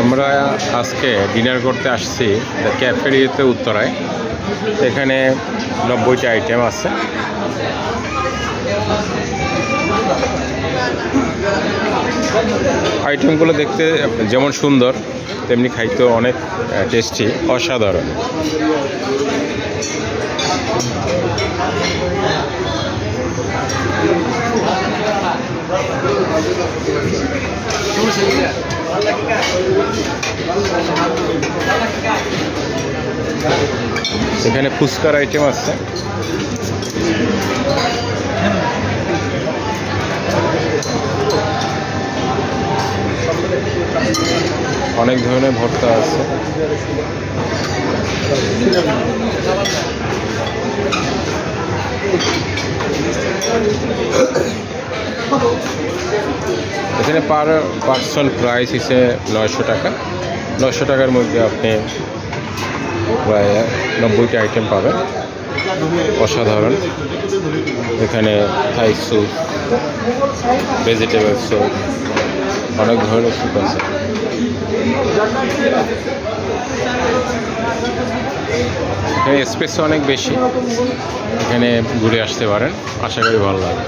আমরা আজকে ডিনার করতে আসছি দ্য ক্যাফেরিয়াতে উত্তরায়। এখানে 90টা আইটেম আছে। আইটেমগুলো দেখতে যেমন সুন্দর তেমনি খাইতেও অনেক টেস্টি, অসাধারণ। এখানে ফুচকার আইটেম আছে। অনেক ধরনের ভর্তা আছে। এখানে পার পার্সন প্রাইস হিসেবে 900 টাকা। 900 টাকার মধ্যে আপনি প্রায় 90টা আইটেম পাবেন, অসাধারণ। এখানে থাই স্যুপ, ভেজিটেবল স্যুপ, অনেক ধরনের স্যুপ আছে। এখানে স্পেস অনেক বেশি, এখানে ঘুরে আসতে পারেন, আশা করি ভালো লাগবে।